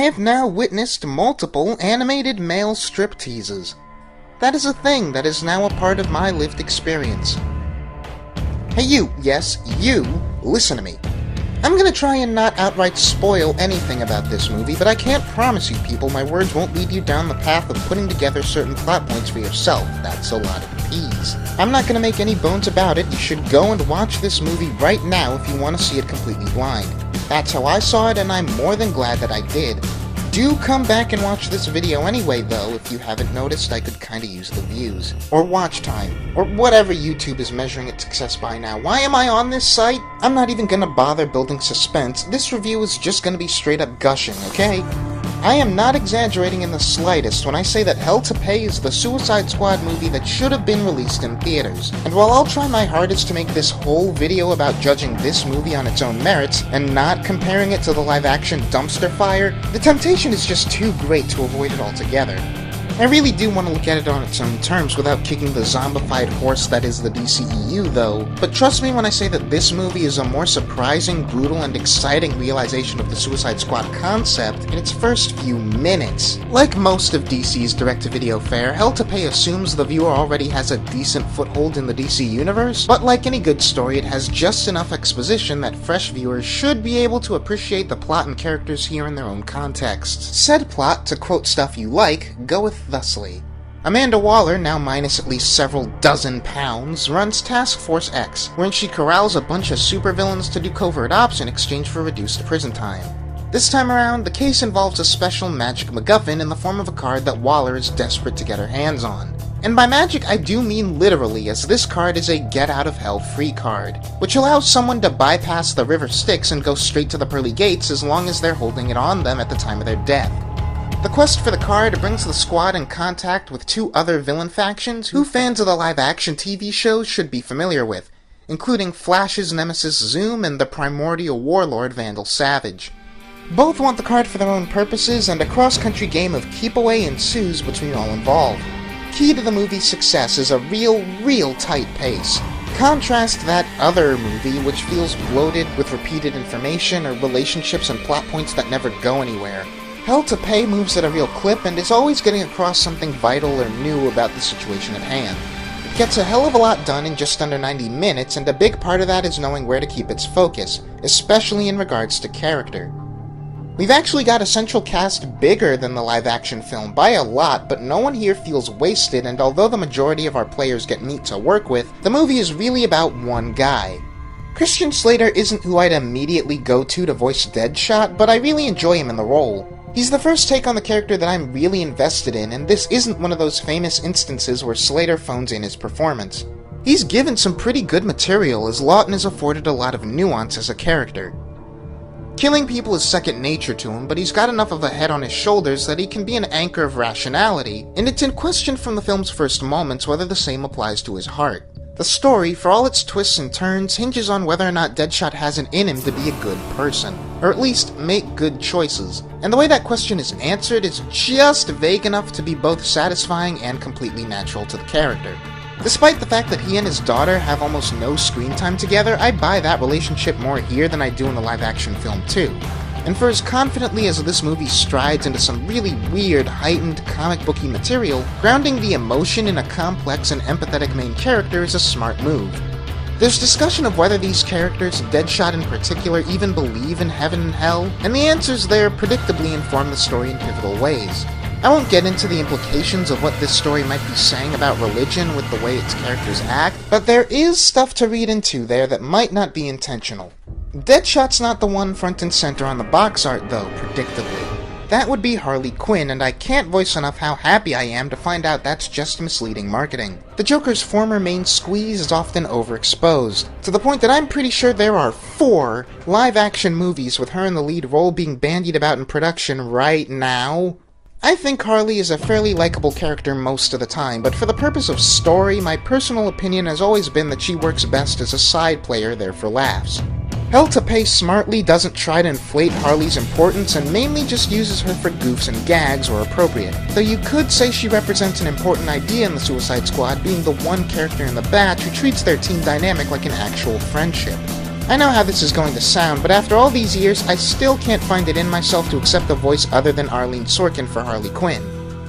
have now witnessed multiple animated male stripteases. That is a thing that is now a part of my lived experience. Hey you, yes, you, listen to me. I'm gonna try and not outright spoil anything about this movie, but I can't promise you people my words won't lead you down the path of putting together certain plot points for yourself. That's a lot of P's. I'm not gonna make any bones about it. You should go and watch this movie right now if you want to see it completely blind. That's how I saw it, and I'm more than glad that I did. Do come back and watch this video anyway, though. If you haven't noticed, I could kinda use the views. Or watch time. Or whatever YouTube is measuring its success by now. Why am I on this site? I'm not even gonna bother building suspense. This review is just gonna be straight up gushing, okay? I am not exaggerating in the slightest when I say that Hell to Pay is the Suicide Squad movie that should have been released in theaters. And while I'll try my hardest to make this whole video about judging this movie on its own merits, and not comparing it to the live-action dumpster fire, the temptation is just too great to avoid it altogether. I really do want to look at it on its own terms without kicking the zombified horse that is the DCEU though, but trust me when I say that this movie is a more surprising, brutal, and exciting realization of the Suicide Squad concept in its first few minutes. Like most of DC's direct-to-video fare, Hell to Pay assumes the viewer already has a decent foothold in the DC universe, but like any good story, it has just enough exposition that fresh viewers should be able to appreciate the plot and characters here in their own context. Said plot, to quote Stuff You Like, goeth thusly. Amanda Waller, now minus at least several dozen pounds, runs Task Force X, wherein she corrals a bunch of supervillains to do covert ops in exchange for reduced prison time. This time around, the case involves a special magic MacGuffin in the form of a card that Waller is desperate to get her hands on. And by magic, I do mean literally, as this card is a Get Out of Hell free card, which allows someone to bypass the River Styx and go straight to the Pearly Gates as long as they're holding it on them at the time of their death. The quest for the card brings the squad in contact with two other villain factions who fans of the live-action TV shows should be familiar with, including Flash's nemesis Zoom and the primordial warlord Vandal Savage. Both want the card for their own purposes, and a cross-country game of keep-away ensues between all involved. Key to the movie's success is a real tight pace. Contrast that other movie, which feels bloated with repeated information or relationships and plot points that never go anywhere. Hell to Pay moves at a real clip and is always getting across something vital or new about the situation at hand. It gets a hell of a lot done in just under 90 minutes, and a big part of that is knowing where to keep its focus, especially in regards to character. We've actually got a central cast bigger than the live-action film by a lot, but no one here feels wasted, and although the majority of our players get meat to work with, the movie is really about one guy. Christian Slater isn't who I'd immediately go to voice Deadshot, but I really enjoy him in the role. He's the first take on the character that I'm really invested in, and this isn't one of those famous instances where Slater phones in his performance. He's given some pretty good material, as Lawton is afforded a lot of nuance as a character. Killing people is second nature to him, but he's got enough of a head on his shoulders that he can be an anchor of rationality, and it's in question from the film's first moments whether the same applies to his heart. The story, for all its twists and turns, hinges on whether or not Deadshot has it in him to be a good person, or at least make good choices. And the way that question is answered is just vague enough to be both satisfying and completely natural to the character. Despite the fact that he and his daughter have almost no screen time together, I buy that relationship more here than I do in the live-action film too. And for as confidently as this movie strides into some really weird, heightened, comic booky material, grounding the emotion in a complex and empathetic main character is a smart move. There's discussion of whether these characters, Deadshot in particular, even believe in heaven and hell, and the answers there predictably inform the story in pivotal ways. I won't get into the implications of what this story might be saying about religion with the way its characters act, but there is stuff to read into there that might not be intentional. Deadshot's not the one front and center on the box art though, predictably. That would be Harley Quinn, and I can't voice enough how happy I am to find out that's just misleading marketing. The Joker's former main squeeze is often overexposed, to the point that I'm pretty sure there are 4 live-action movies with her in the lead role being bandied about in production right now. I think Harley is a fairly likable character most of the time, but for the purpose of story, my personal opinion has always been that she works best as a side player there for laughs. Hell to Pay smartly doesn't try to inflate Harley's importance and mainly just uses her for goofs and gags where appropriate, though you could say she represents an important idea in the Suicide Squad, being the one character in the batch who treats their team dynamic like an actual friendship. I know how this is going to sound, but after all these years, I still can't find it in myself to accept a voice other than Arlene Sorkin for Harley Quinn.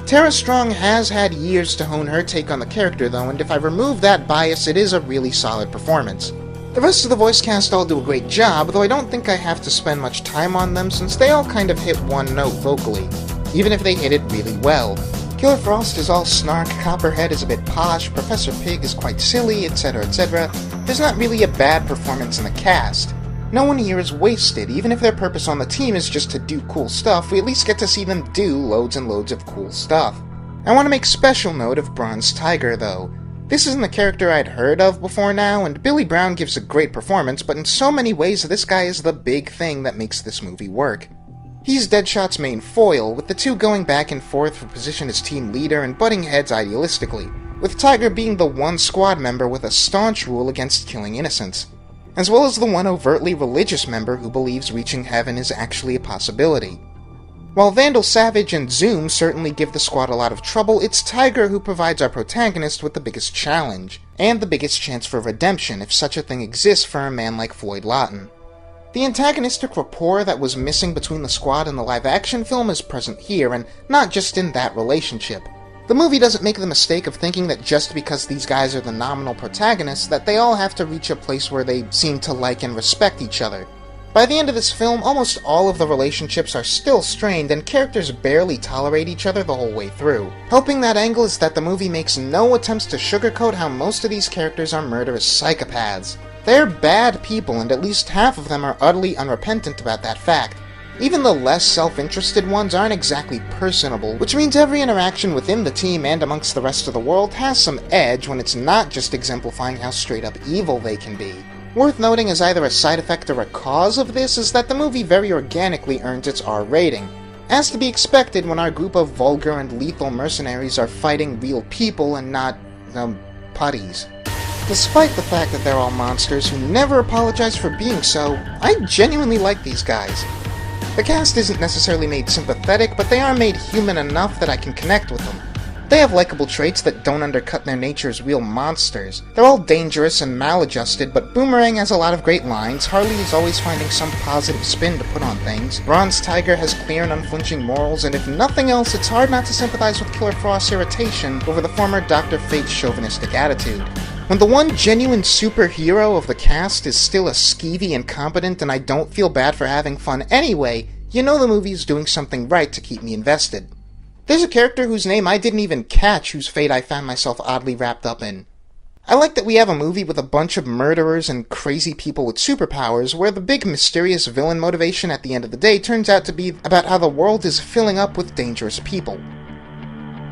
Tara Strong has had years to hone her take on the character though, and if I remove that bias, it is a really solid performance. The rest of the voice cast all do a great job, though I don't think I have to spend much time on them since they all kind of hit one note vocally, even if they hit it really well. Killer Frost is all snark, Copperhead is a bit posh, Professor Pig is quite silly, etc, etc. There's not really a bad performance in the cast. No one here is wasted. Even if their purpose on the team is just to do cool stuff, we at least get to see them do loads and loads of cool stuff. I want to make special note of Bronze Tiger, though. This isn't a character I'd heard of before now, and Billy Brown gives a great performance, but in so many ways this guy is the big thing that makes this movie work. He's Deadshot's main foil, with the two going back and forth for position as team leader and butting heads idealistically, with Tiger being the one squad member with a staunch rule against killing innocents, as well as the one overtly religious member who believes reaching heaven is actually a possibility. While Vandal Savage and Zoom certainly give the squad a lot of trouble, it's Tiger who provides our protagonist with the biggest challenge, and the biggest chance for redemption if such a thing exists for a man like Floyd Lawton. The antagonistic rapport that was missing between the squad in the live-action film is present here, and not just in that relationship. The movie doesn't make the mistake of thinking that just because these guys are the nominal protagonists, that they all have to reach a place where they seem to like and respect each other. By the end of this film, almost all of the relationships are still strained, and characters barely tolerate each other the whole way through. Helping that angle is that the movie makes no attempts to sugarcoat how most of these characters are murderous psychopaths. They're bad people, and at least half of them are utterly unrepentant about that fact. Even the less self-interested ones aren't exactly personable, which means every interaction within the team and amongst the rest of the world has some edge when it's not just exemplifying how straight-up evil they can be. Worth noting as either a side effect or a cause of this is that the movie very organically earns its R rating, as to be expected when our group of vulgar and lethal mercenaries are fighting real people and not, putties. Despite the fact that they're all monsters who never apologize for being so, I genuinely like these guys. The cast isn't necessarily made sympathetic, but they are made human enough that I can connect with them. They have likable traits that don't undercut their nature as real monsters. They're all dangerous and maladjusted, but Boomerang has a lot of great lines, Harley is always finding some positive spin to put on things, Bronze Tiger has clear and unflinching morals, and if nothing else, it's hard not to sympathize with Killer Frost's irritation over the former Dr. Fate's chauvinistic attitude. When the one genuine superhero of the cast is still a skeevy incompetent and I don't feel bad for having fun anyway, you know the movie's doing something right to keep me invested. There's a character whose name I didn't even catch whose fate I found myself oddly wrapped up in. I like that we have a movie with a bunch of murderers and crazy people with superpowers where the big mysterious villain motivation at the end of the day turns out to be about how the world is filling up with dangerous people.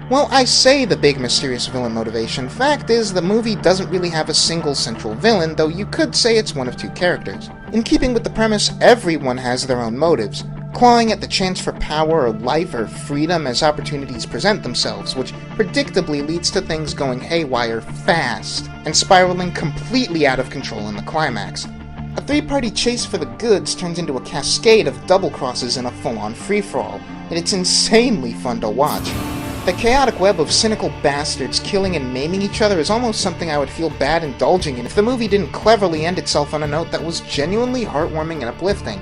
Well, I say the big mysterious villain motivation. Fact is, the movie doesn't really have a single central villain, though you could say it's one of two characters. In keeping with the premise, everyone has their own motives, clawing at the chance for power or life or freedom as opportunities present themselves, which predictably leads to things going haywire fast, and spiraling completely out of control in the climax. A three-party chase for the goods turns into a cascade of double-crosses in a full-on free-for-all, and it's insanely fun to watch. The chaotic web of cynical bastards killing and maiming each other is almost something I would feel bad indulging in if the movie didn't cleverly end itself on a note that was genuinely heartwarming and uplifting.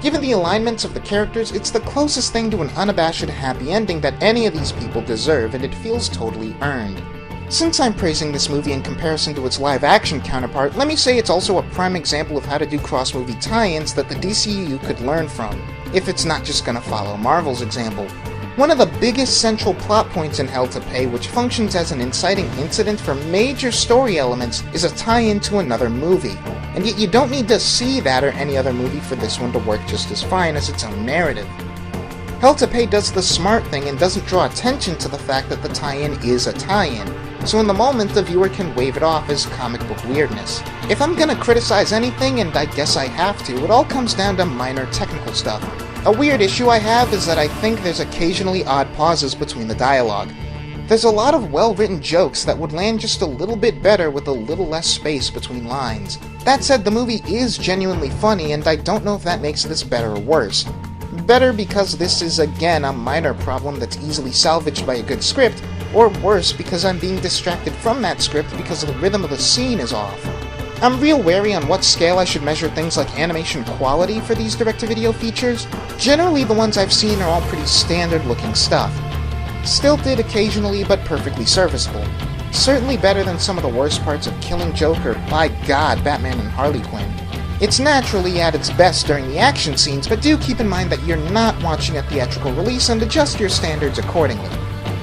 Given the alignments of the characters, it's the closest thing to an unabashed happy ending that any of these people deserve, and it feels totally earned. Since I'm praising this movie in comparison to its live-action counterpart, let me say it's also a prime example of how to do cross-movie tie-ins that the DCEU could learn from, if it's not just gonna follow Marvel's example. One of the biggest central plot points in Hell to Pay, which functions as an inciting incident for major story elements, is a tie-in to another movie. And yet you don't need to see that or any other movie for this one to work just as fine as its own narrative. Hell to Pay does the smart thing and doesn't draw attention to the fact that the tie-in is a tie-in, so in the moment the viewer can wave it off as comic book weirdness. If I'm gonna criticize anything, and I guess I have to, it all comes down to minor technical stuff. A weird issue I have is that I think there's occasionally odd pauses between the dialogue. There's a lot of well-written jokes that would land just a little bit better with a little less space between lines. That said, the movie is genuinely funny, and I don't know if that makes this better or worse. Better because this is again a minor problem that's easily salvaged by a good script, or worse because I'm being distracted from that script because the rhythm of the scene is off. I'm real wary on what scale I should measure things like animation quality for these direct-to-video features. Generally, the ones I've seen are all pretty standard-looking stuff. Stilted occasionally, but perfectly serviceable. Certainly better than some of the worst parts of Killing Joke or, by God, Batman and Harley Quinn. It's naturally at its best during the action scenes, but do keep in mind that you're not watching a theatrical release and adjust your standards accordingly.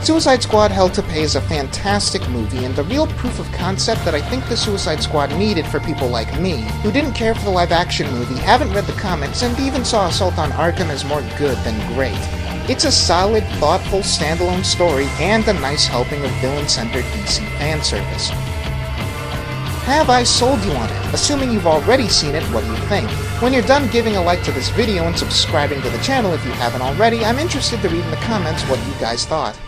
Suicide Squad Hell to Pay is a fantastic movie and the real proof of concept that I think the Suicide Squad needed for people like me, who didn't care for the live-action movie, haven't read the comics, and even saw Assault on Arkham as more good than great. It's a solid, thoughtful, standalone story and a nice helping of villain-centered DC fan service. Have I sold you on it? Assuming you've already seen it, what do you think? When you're done giving a like to this video and subscribing to the channel if you haven't already, I'm interested to read in the comments what you guys thought.